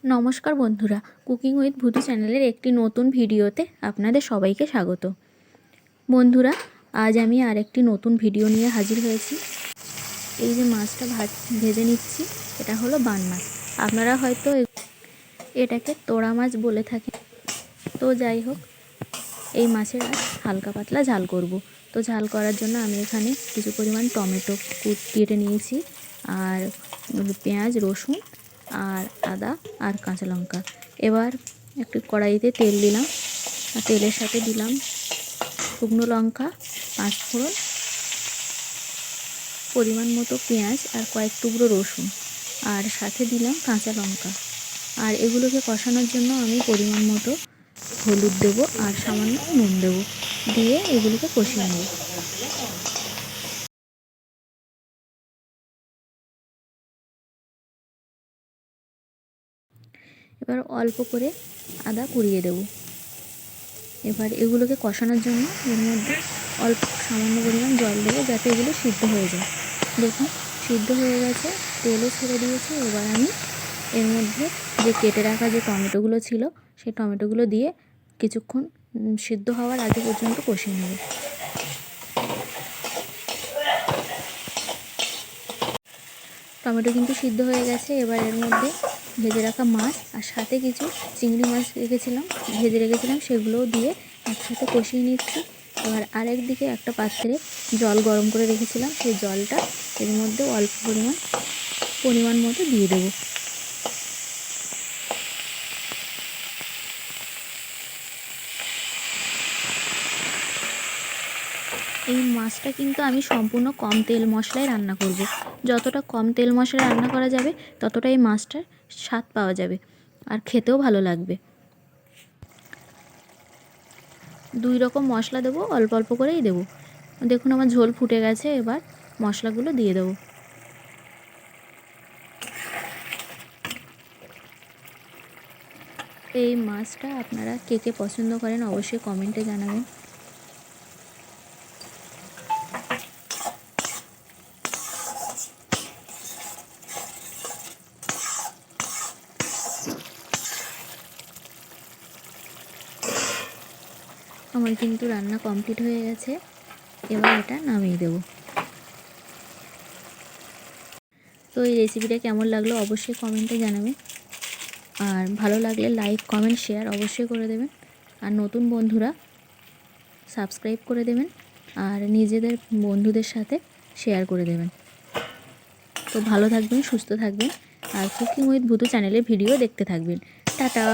নমস্কার বন্ধুরা, cooking with ভুতু চ্যানেলের একটি নতুন ভিডিওতে আপনাদের সবাইকে স্বাগত। বন্ধুরা, আজ আমি আরেকটি নতুন ভিডিও নিয়ে হাজির হয়েছি। এই যে মাছটা ভেজে নিচ্ছি, এটা হলো বান মাছ। আপনারা হয়তো এটাকে তোড়া মাছ বলে থাকেন। তো যাই হোক, এই মাছের আজ হালকা পাতলা ঝাল করব। তো ঝাল করার জন্য আমি এখানে কিছু পরিমাণ টমেটো কেটে নিয়েছি, আর পেঁয়াজ, রসুন, আর আদা আর কাঁচা লঙ্কা। এবার একটু কড়াইতে তেল দিলাম, আর তেলের সাথে দিলাম শুকনো লঙ্কা, 5 ফোড়ন, পরিমাণ মতো পেঁয়াজ আর কয়েক টুকরো রসুন, আর সাথে দিলাম কাঁচা লঙ্কা। আর এগুলোকে কষানোর জন্য আমি পরিমাণ মতো হলুদ দেবো আর সামান্য নুন দেবো, দিয়ে এগুলোকে কষিয়ে নেব। এবার অল্প করে আদা কুড়িয়ে দেব। এবার এগুলোকে কষানোর জন্য এর মধ্যে অল্প সামান্য পরিমাণ জল দেবো, যাতে এগুলো সিদ্ধ হয়ে যায়। দেখুন, সিদ্ধ হয়ে গেছে, তেলও ছেড়ে দিয়েছে। এবার আমি এর মধ্যে যে কেটে রাখা যে টমেটোগুলো ছিল, সেই টমেটোগুলো দিয়ে কিছুক্ষণ সিদ্ধ হওয়ার আগে পর্যন্ত কষিয়ে নেব। টমেটো কিন্তু সিদ্ধ হয়ে গেছে। এবার এর মধ্যে ভেজে রাখা মাছ আর সাথে কিছু চিংড়ি মাছ ভেজে রেখেছিলাম, সেগুলোও দিয়ে একসাথে কষিয়ে নিচ্ছি। এবার আরেক দিকে একটা পাত্রে জল গরম করে রেখেছিলাম, সেই জলটা এর মধ্যে অল্প পরিমাণ মতো দিয়ে দেবো। এই মাছটা কিন্তু আমি সম্পূর্ণ কম তেল মশলায় রান্না করব। যতটা কম তেল মশলায় রান্না করা যাবে, ততটা এই মাছটার স্বাদ পাওয়া যাবে আর খেতেও ভালো লাগবে। 2 রকম মশলা দেবো, অল্প অল্প করেই দেবো। দেখুন, আমার ঝোল ফুটে গেছে। এবার মশলাগুলো দিয়ে দেবো। এই মাছটা আপনারা কে কে পছন্দ করেন অবশ্যই কমেন্টে জানাবেন। আমার কিন্তু রান্না কমপ্লিট হয়ে গেছে। এবার এটা নামিয়ে দেব। তো এই রেসিপিটা কেমন লাগলো অবশ্যই কমেন্টে জানাবেন, আর ভালো লাগলে লাইক, কমেন্ট, শেয়ার অবশ্যই করে দেবেন। আর নতুন বন্ধুরা সাবস্ক্রাইব করে দেবেন, আর নিজেদের বন্ধুদের সাথে শেয়ার করে দেবেন। তো ভালো থাকবেন, সুস্থ থাকবেন, আর কুকিং উইথ ভুতু চ্যানেলের ভিডিও দেখতে থাকবেন। টাটা।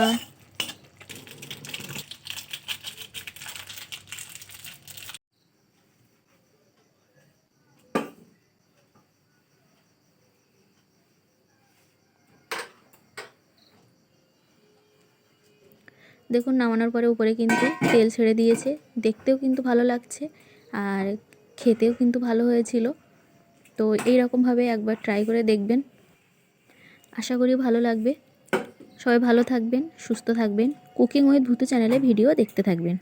দেখুন, নামানোর পরে উপরে কিন্তু তেল ছেড়ে দিয়েছে, দেখতেও কিন্তু ভালো লাগছে আর খেতেও কিন্তু ভালো হয়েছিল। তো এইরকমভাবে একবার ট্রাই করে দেখবেন, আশা করি ভালো লাগবে। সবাই ভালো থাকবেন, সুস্থ থাকবেন, কুকিং উইথ ভুতু চ্যানেলে ভিডিও দেখতে থাকবেন।